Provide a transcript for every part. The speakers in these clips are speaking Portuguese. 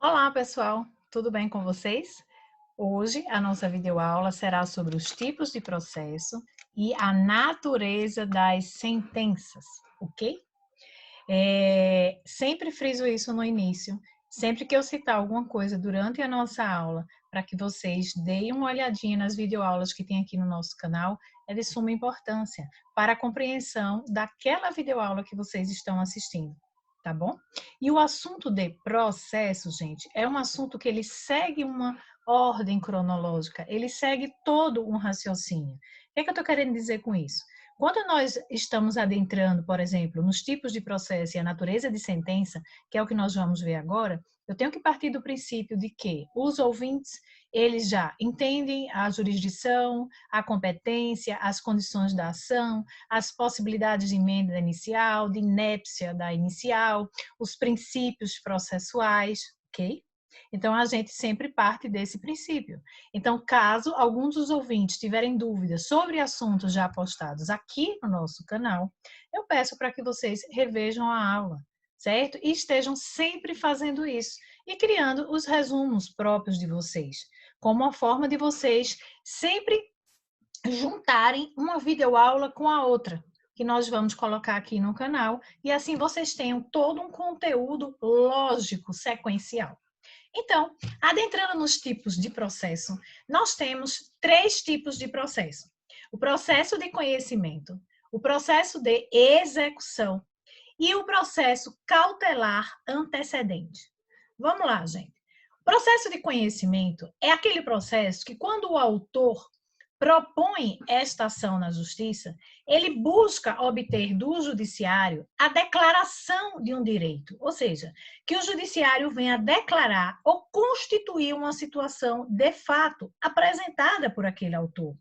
Olá, pessoal! Tudo bem com vocês? Hoje a nossa videoaula será sobre os tipos de processo e a natureza das sentenças, ok? Sempre friso isso no início, sempre que eu citar alguma coisa durante a nossa aula, para que vocês deem uma olhadinha nas videoaulas que tem aqui no nosso canal, é de suma importância para a compreensão daquela videoaula que vocês estão assistindo, tá bom? E o assunto de processo, gente, é um assunto que ele segue uma ordem cronológica, ele segue todo um raciocínio. O que é que eu estou querendo dizer com isso? Quando nós estamos adentrando, por exemplo, nos tipos de processo e a natureza de sentença, que é o que nós vamos ver agora, eu tenho que partir do princípio de que os ouvintes, eles já entendem a jurisdição, a competência, as condições da ação, as possibilidades de emenda inicial, de inépcia da inicial, os princípios processuais, ok? Então, a gente sempre parte desse princípio. Então, caso alguns dos ouvintes tiverem dúvidas sobre assuntos já postados aqui no nosso canal, eu peço para que vocês revejam a aula, certo? E estejam sempre fazendo isso e criando os resumos próprios de vocês, como uma forma de vocês sempre juntarem uma videoaula com a outra, que nós vamos colocar aqui no canal, e assim vocês tenham todo um conteúdo lógico, sequencial. Então, adentrando nos tipos de processo, nós temos 3 tipos de processo. O processo de conhecimento, o processo de execução e o processo cautelar antecedente. Vamos lá, gente. O processo de conhecimento é aquele processo que, quando o autor propõe esta ação na justiça, ele busca obter do judiciário a declaração de um direito, ou seja, que o judiciário venha declarar ou constituir uma situação de fato apresentada por aquele autor.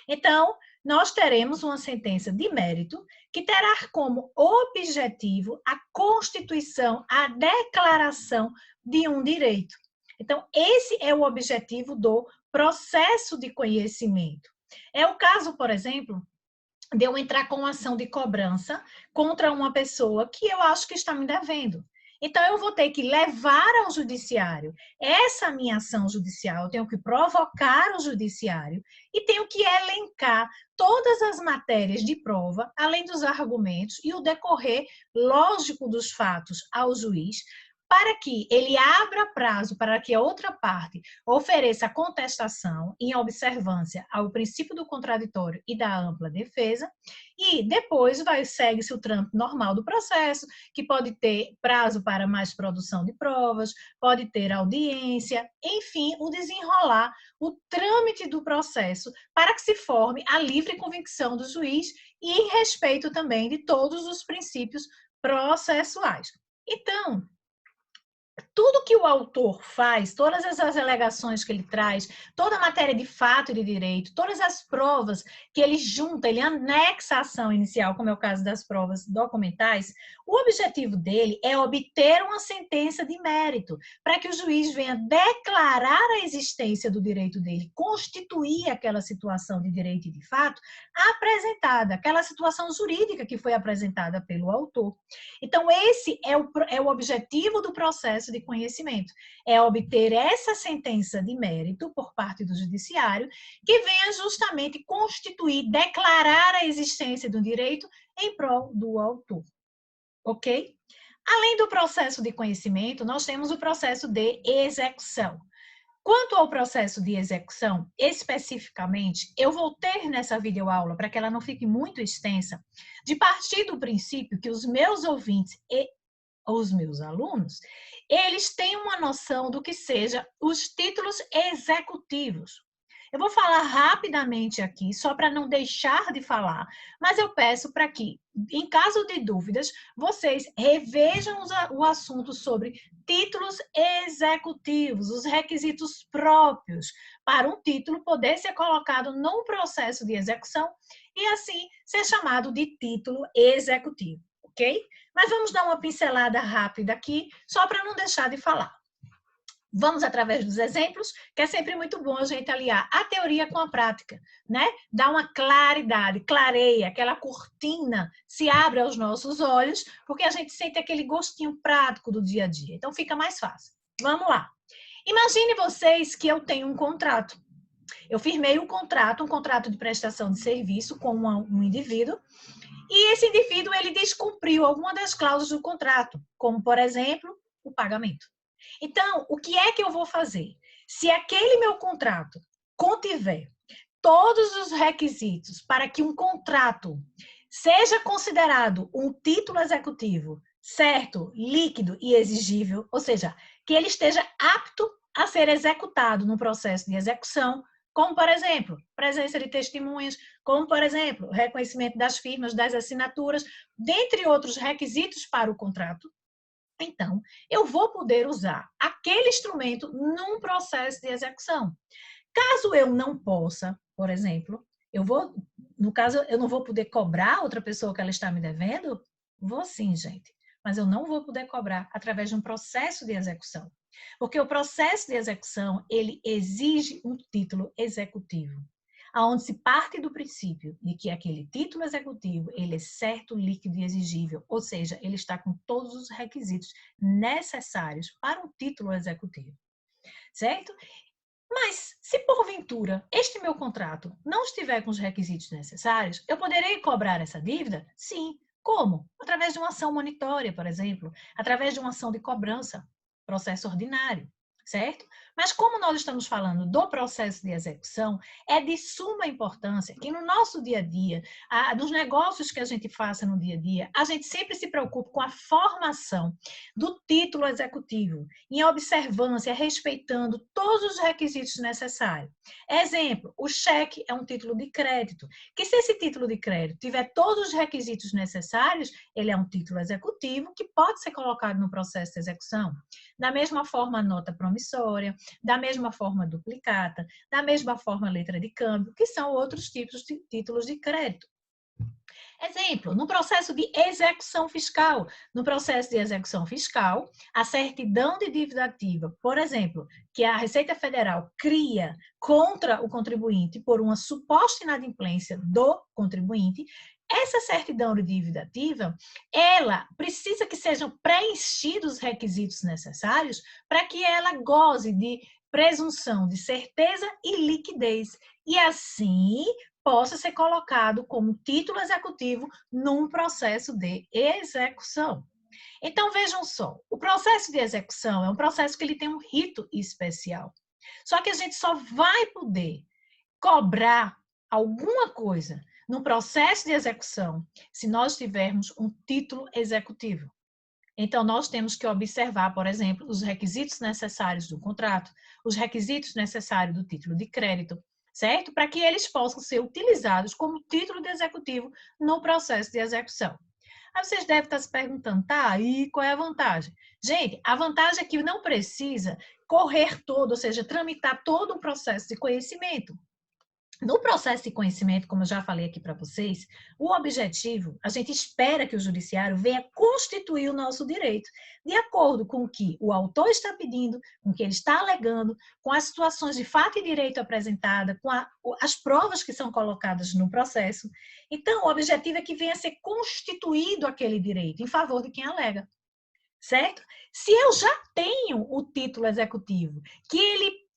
Então, nós teremos uma sentença de mérito que terá como objetivo a constituição, a declaração de um direito. Então, esse é o objetivo do processo de conhecimento. É o caso, por exemplo, de eu entrar com uma ação de cobrança contra uma pessoa que eu acho que está me devendo. Então, eu vou ter que levar ao judiciário essa minha ação judicial, eu tenho que provocar o judiciário e tenho que elencar todas as matérias de prova, além dos argumentos e o decorrer lógico dos fatos ao juiz, para que ele abra prazo para que a outra parte ofereça a contestação em observância ao princípio do contraditório e da ampla defesa, e depois segue-se o trâmite normal do processo, que pode ter prazo para mais produção de provas, pode ter audiência, enfim, o desenrolar, o trâmite do processo para que se forme a livre convicção do juiz e em respeito também de todos os princípios processuais. Então, tudo que o autor faz, todas essas alegações que ele traz, toda a matéria de fato e de direito, todas as provas que ele junta, ele anexa a ação inicial, como é o caso das provas documentais, o objetivo dele é obter uma sentença de mérito, para que o juiz venha declarar a existência do direito dele, constituir aquela situação de direito e de fato apresentada, aquela situação jurídica que foi apresentada pelo autor. Então, esse é o objetivo do processo de conhecimento, é obter essa sentença de mérito por parte do judiciário, que venha justamente constituir, declarar a existência do direito em prol do autor, ok? Além do processo de conhecimento, nós temos o processo de execução. Quanto ao processo de execução, especificamente, eu vou ter nessa videoaula, para que ela não fique muito extensa, de partir do princípio que os meus ouvintes e os meus alunos, eles têm uma noção do que seja os títulos executivos. Eu vou falar rapidamente aqui, só para não deixar de falar, mas eu peço para que, em caso de dúvidas, vocês revejam o assunto sobre títulos executivos, os requisitos próprios para um título poder ser colocado num processo de execução e assim ser chamado de título executivo, ok? Mas vamos dar uma pincelada rápida aqui, só para não deixar de falar. Vamos através dos exemplos, que é sempre muito bom a gente aliar a teoria com a prática, né? Dá uma claridade, clareia, aquela cortina se abre aos nossos olhos, porque a gente sente aquele gostinho prático do dia a dia. Então, fica mais fácil. Vamos lá. Imagine vocês que eu tenho um contrato. Eu firmei um contrato de prestação de serviço com um indivíduo, e esse indivíduo ele descumpriu alguma das cláusulas do contrato, como, por exemplo, o pagamento. Então, o que é que eu vou fazer? Se aquele meu contrato contiver todos os requisitos para que um contrato seja considerado um título executivo certo, líquido e exigível, ou seja, que ele esteja apto a ser executado no processo de execução, como, por exemplo, presença de testemunhas, como, por exemplo, reconhecimento das firmas, das assinaturas, dentre outros requisitos para o contrato. Então, eu vou poder usar aquele instrumento num processo de execução. Caso eu não possa, por exemplo, no caso, eu não vou poder cobrar outra pessoa que ela está me devendo? Vou sim, gente. Mas eu não vou poder cobrar através de um processo de execução. Porque o processo de execução, ele exige um título executivo, aonde se parte do princípio de que aquele título executivo, ele é certo, líquido e exigível, ou seja, ele está com todos os requisitos necessários para um título executivo, certo? Mas, se porventura este meu contrato não estiver com os requisitos necessários, eu poderei cobrar essa dívida? Sim. Como? Através de uma ação monitória, por exemplo, através de uma ação de cobrança, processo ordinário, certo? Mas como nós estamos falando do processo de execução, é de suma importância que no nosso dia a dia, dos negócios que a gente faça no dia a dia, a gente sempre se preocupe com a formação do título executivo, em observância, respeitando todos os requisitos necessários. Exemplo, o cheque é um título de crédito, que se esse título de crédito tiver todos os requisitos necessários, ele é um título executivo que pode ser colocado no processo de execução. Da mesma forma, a nota promissória, da mesma forma, a duplicata, da mesma forma, a letra de câmbio, que são outros tipos de títulos de crédito. Exemplo, no processo de execução fiscal. No processo de execução fiscal, a certidão de dívida ativa, por exemplo, que a Receita Federal cria contra o contribuinte por uma suposta inadimplência do contribuinte, essa certidão de dívida ativa, ela precisa que sejam preenchidos os requisitos necessários para que ela goze de presunção de certeza e liquidez. E assim possa ser colocado como título executivo num processo de execução. Então, vejam só, o processo de execução é um processo que ele tem um rito especial. Só que a gente só vai poder cobrar alguma coisa no processo de execução se nós tivermos um título executivo. Então, nós temos que observar, por exemplo, os requisitos necessários do contrato, os requisitos necessários do título de crédito, certo? Para que eles possam ser utilizados como título de executivo no processo de execução. Aí vocês devem estar se perguntando, tá, e qual é a vantagem? Gente, a vantagem é que não precisa correr todo, ou seja, tramitar todo um processo de conhecimento. No processo de conhecimento, como eu já falei aqui para vocês, o objetivo, a gente espera que o judiciário venha constituir o nosso direito, de acordo com o que o autor está pedindo, com o que ele está alegando, com as situações de fato e direito apresentada, com as provas que são colocadas no processo. Então, o objetivo é que venha a ser constituído aquele direito em favor de quem alega, certo? Se eu já tenho o título executivo, que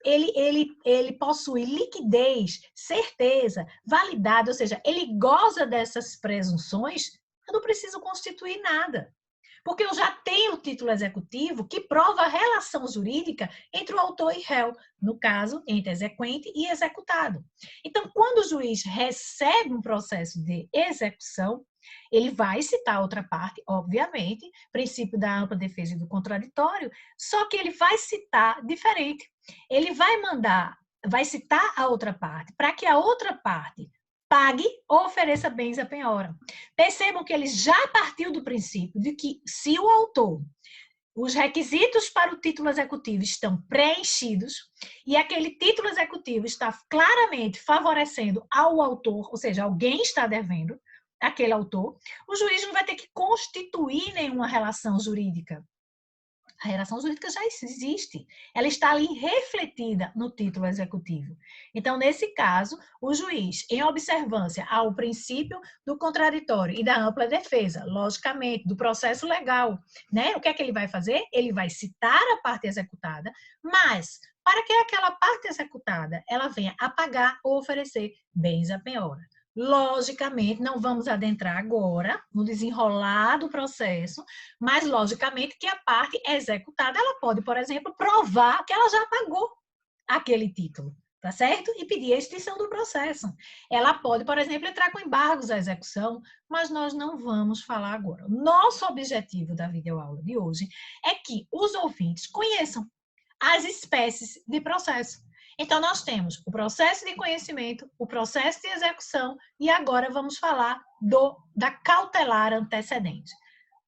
ele possui liquidez, certeza, validade, ou seja, ele goza dessas presunções, eu não preciso constituir nada. Porque eu já tenho o título executivo que prova a relação jurídica entre o autor e réu, no caso, entre exequente e executado. Então, quando o juiz recebe um processo de execução, ele vai citar a outra parte, obviamente, princípio da ampla defesa e do contraditório, só que ele vai citar diferente. Ele vai citar a outra parte, para que a outra parte pague ou ofereça bens à penhora. Percebam que ele já partiu do princípio de que se o autor, os requisitos para o título executivo estão preenchidos e aquele título executivo está claramente favorecendo ao autor, ou seja, alguém está devendo aquele autor, o juiz não vai ter que constituir nenhuma relação jurídica A relação jurídica já existe, ela está ali refletida no título executivo. Então, nesse caso, o juiz, em observância ao princípio do contraditório e da ampla defesa, logicamente, do processo legal, né? O que é que ele vai fazer? Ele vai citar a parte executada, mas para que aquela parte executada ela venha a pagar ou oferecer bens à penhora. Logicamente, não vamos adentrar agora no desenrolar do processo, mas logicamente que a parte executada, ela pode, por exemplo, provar que ela já pagou aquele título, tá certo? E pedir a extinção do processo. Ela pode, por exemplo, entrar com embargos à execução, mas nós não vamos falar agora. Nosso objetivo da videoaula de hoje é que os ouvintes conheçam as espécies de processo. Então, nós temos o processo de conhecimento, o processo de execução e agora vamos falar da cautelar antecedente.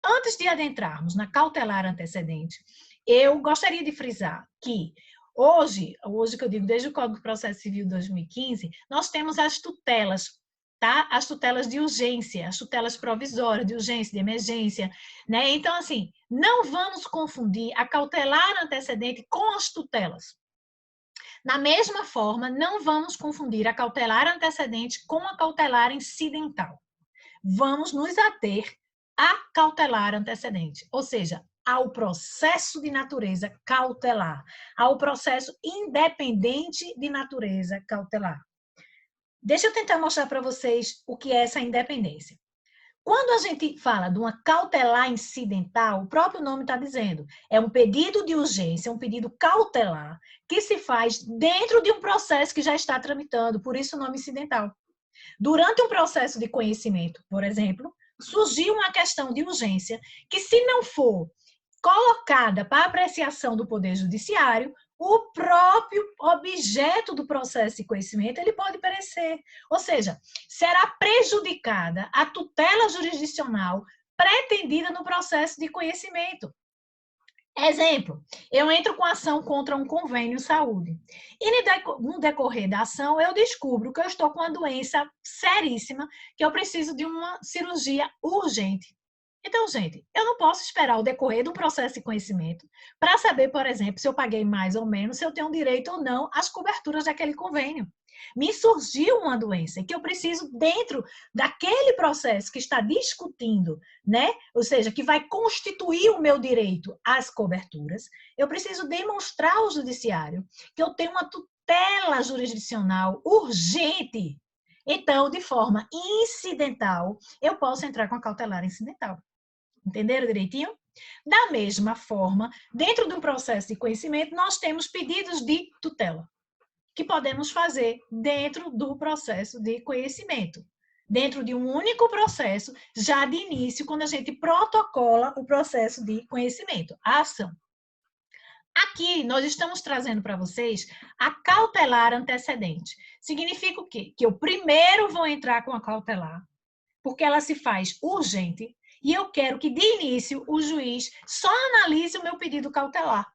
Antes de adentrarmos na cautelar antecedente, eu gostaria de frisar que hoje que eu digo desde o Código de Processo Civil de 2015, nós temos as tutelas, tá? As tutelas de urgência, as tutelas provisórias de urgência, de emergência, né? Então, assim, não vamos confundir a cautelar antecedente com as tutelas. Da mesma forma, não vamos confundir a cautelar antecedente com a cautelar incidental. Vamos nos ater à cautelar antecedente, ou seja, ao processo de natureza cautelar, ao processo independente de natureza cautelar. Deixa eu tentar mostrar para vocês o que é essa independência. Quando a gente fala de uma cautelar incidental, o próprio nome está dizendo, é um pedido de urgência, um pedido cautelar, que se faz dentro de um processo que já está tramitando, por isso o nome incidental. Durante um processo de conhecimento, por exemplo, surgiu uma questão de urgência que, se não for colocada para apreciação do Poder Judiciário, o próprio objeto do processo de conhecimento ele pode perecer. Ou seja, será prejudicada a tutela jurisdicional pretendida no processo de conhecimento. Exemplo, eu entro com ação contra um convênio saúde. E no decorrer da ação, eu descubro que eu estou com uma doença seríssima, que eu preciso de uma cirurgia urgente. Então, gente, eu não posso esperar o decorrer do processo de conhecimento para saber, por exemplo, se eu paguei mais ou menos, se eu tenho direito ou não às coberturas daquele convênio. Me surgiu uma doença que eu preciso, dentro daquele processo que está discutindo, né? Ou seja, que vai constituir o meu direito às coberturas, eu preciso demonstrar ao judiciário que eu tenho uma tutela jurisdicional urgente. Então, de forma incidental, eu posso entrar com a cautelar incidental. Entenderam direitinho? Da mesma forma, dentro de um processo de conhecimento, nós temos pedidos de tutela, que podemos fazer dentro do processo de conhecimento. Dentro de um único processo, já de início, quando a gente protocola o processo de conhecimento, a ação. Aqui, nós estamos trazendo para vocês a cautelar antecedente. Significa o quê? Que eu primeiro vou entrar com a cautelar, porque ela se faz urgente, e eu quero que, de início, o juiz só analise o meu pedido cautelar.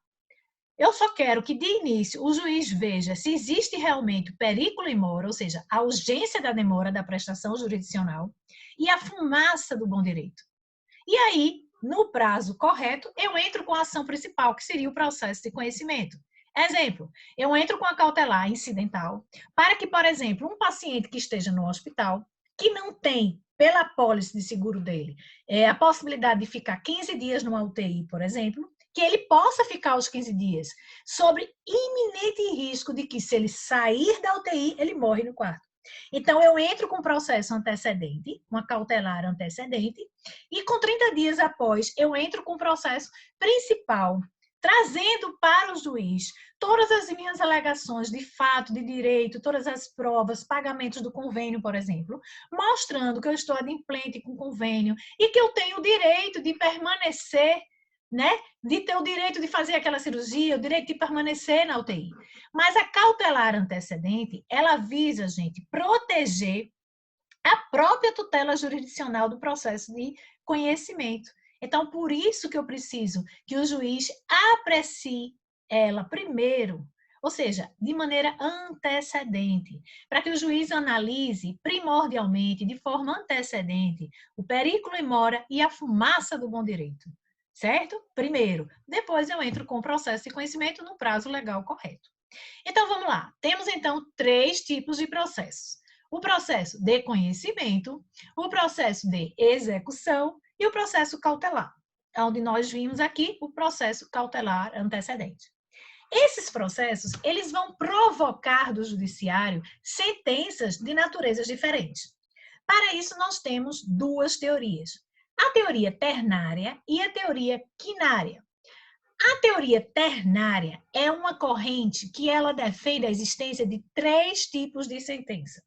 Eu só quero que, de início, o juiz veja se existe realmente periculo in mora, ou seja, a urgência da demora da prestação jurisdicional e a fumaça do bom direito. E aí, no prazo correto, eu entro com a ação principal, que seria o processo de conhecimento. Exemplo, eu entro com a cautelar incidental para que, por exemplo, um paciente que esteja no hospital, que não tem, pela apólice de seguro dele, a possibilidade de ficar 15 dias numa UTI, por exemplo, que ele possa ficar os 15 dias, sobre iminente risco de que, se ele sair da UTI, ele morre no quarto. Então, eu entro com processo antecedente, uma cautelar antecedente, e com 30 dias após, eu entro com o processo principal, trazendo para o juiz todas as minhas alegações de fato, de direito, todas as provas, pagamentos do convênio, por exemplo, mostrando que eu estou adimplente com o convênio e que eu tenho o direito de permanecer, né? De ter o direito de fazer aquela cirurgia, o direito de permanecer na UTI. Mas a cautelar antecedente, ela visa, gente, proteger a própria tutela jurisdicional do processo de conhecimento. Então, por isso que eu preciso que o juiz aprecie ela primeiro, ou seja, de maneira antecedente, para que o juiz analise primordialmente, de forma antecedente, o periculo in mora e a fumaça do bom direito. certo? Primeiro. Depois eu entro com o processo de conhecimento no prazo legal correto. Então, vamos lá. Temos, então, 3 tipos de processos. O processo de conhecimento, o processo de execução e o processo cautelar, onde nós vimos aqui o processo cautelar antecedente. Esses processos, eles vão provocar do judiciário sentenças de naturezas diferentes. Para isso, nós temos 2 teorias. A teoria ternária e a teoria quinária. A teoria ternária é uma corrente que ela defende a existência de 3 tipos de sentença.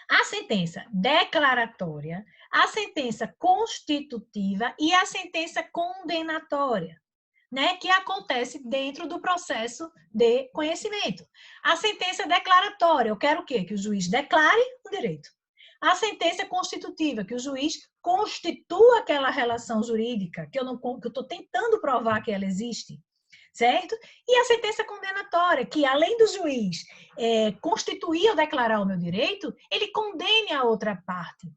A sentença declaratória, a sentença constitutiva e a sentença condenatória, né, que acontece dentro do processo de conhecimento. A sentença declaratória, eu quero o quê? Que o juiz declare o direito. A sentença constitutiva, que o juiz constitua aquela relação jurídica, que eu estou tentando provar que ela existe, certo? E a sentença condenatória, que além do juiz constituir ou declarar o meu direito, ele condene a outra parte.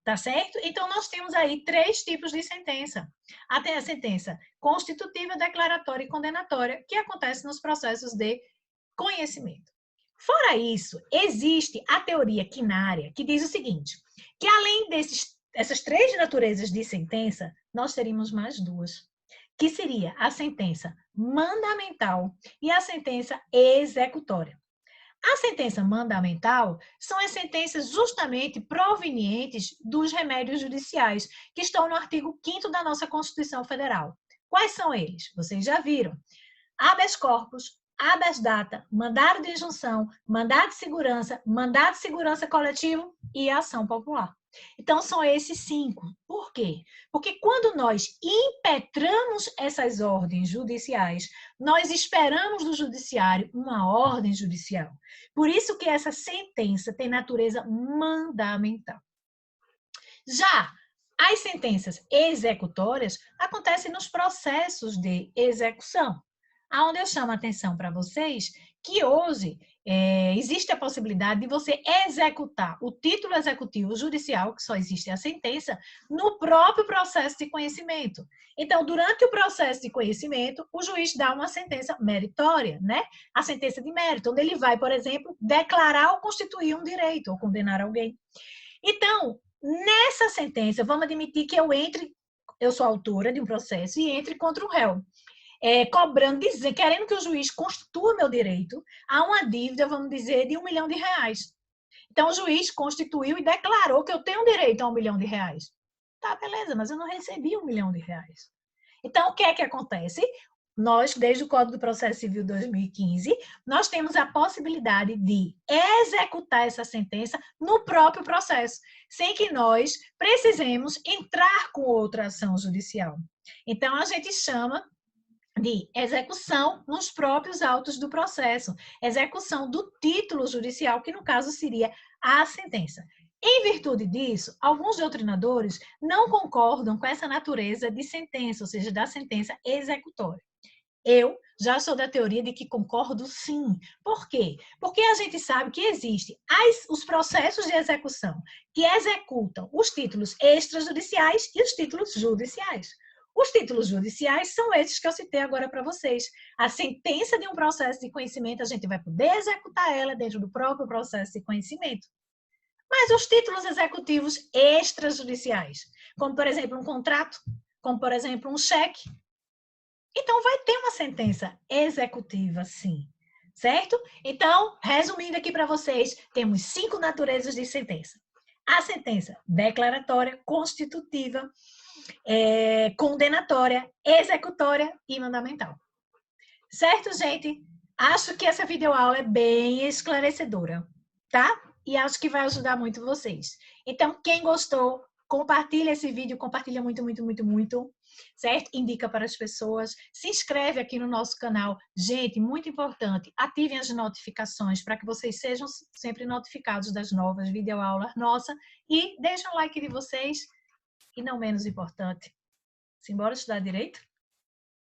Tá certo? Então, nós temos aí 3 tipos de sentença. Até a sentença constitutiva, declaratória e condenatória, que acontece nos processos de conhecimento. Fora isso, existe a teoria quinária, que diz o seguinte, que além dessas 3 naturezas de sentença, nós teríamos mais 2, que seria a sentença mandamental e a sentença executória. A sentença mandamental são as sentenças justamente provenientes dos remédios judiciais, que estão no artigo 5º da nossa Constituição Federal. Quais são eles? Vocês já viram. Habeas corpus, habeas data, mandado de injunção, mandado de segurança coletivo e ação popular. Então, são esses 5. Por quê? Porque quando nós impetramos essas ordens judiciais, nós esperamos do judiciário uma ordem judicial. Por isso que essa sentença tem natureza mandamental. Já as sentenças executórias acontecem nos processos de execução, onde eu chamo a atenção para vocês que hoje existe a possibilidade de você executar o título executivo judicial, que só existe a sentença, no próprio processo de conhecimento. Então, durante o processo de conhecimento, o juiz dá uma sentença meritória, né? A sentença de mérito, onde ele vai, por exemplo, declarar ou constituir um direito, ou condenar alguém. Então, nessa sentença, vamos admitir que eu sou autora de um processo e entre contra o réu. Cobrando, querendo que o juiz constitua meu direito a uma dívida, vamos dizer, de R$1 milhão. Então, o juiz constituiu e declarou que eu tenho direito a R$1 milhão. Tá, beleza, mas eu não recebi R$1 milhão. Então, o que é que acontece? Nós, desde o Código do Processo Civil 2015, nós temos a possibilidade de executar essa sentença no próprio processo, sem que nós precisemos entrar com outra ação judicial. Então, a gente chama de execução nos próprios autos do processo, execução do título judicial, que no caso seria a sentença. Em virtude disso, alguns doutrinadores não concordam com essa natureza de sentença, ou seja, da sentença executória. Eu já sou da teoria de que concordo sim. Por quê? Porque a gente sabe que existem os processos de execução que executam os títulos extrajudiciais e os títulos judiciais. Os títulos judiciais são esses que eu citei agora para vocês. A sentença de um processo de conhecimento, a gente vai poder executar ela dentro do próprio processo de conhecimento. Mas os títulos executivos extrajudiciais, como, por exemplo, um contrato, como, por exemplo, um cheque, então vai ter uma sentença executiva, sim. Certo? Então, resumindo aqui para vocês, temos 5 naturezas de sentença. A sentença declaratória, constitutiva, condenatória, executória e mandamental. Certo, gente? Acho que essa videoaula é bem esclarecedora, tá? E acho que vai ajudar muito vocês. Então, quem gostou, compartilha esse vídeo, compartilha muito, muito, muito, muito, certo? Indica para as pessoas, se inscreve aqui no nosso canal. Gente, muito importante, ativem as notificações para que vocês sejam sempre notificados das novas videoaulas nossas e deixem o like de vocês. E não menos importante, simbora estudar direito?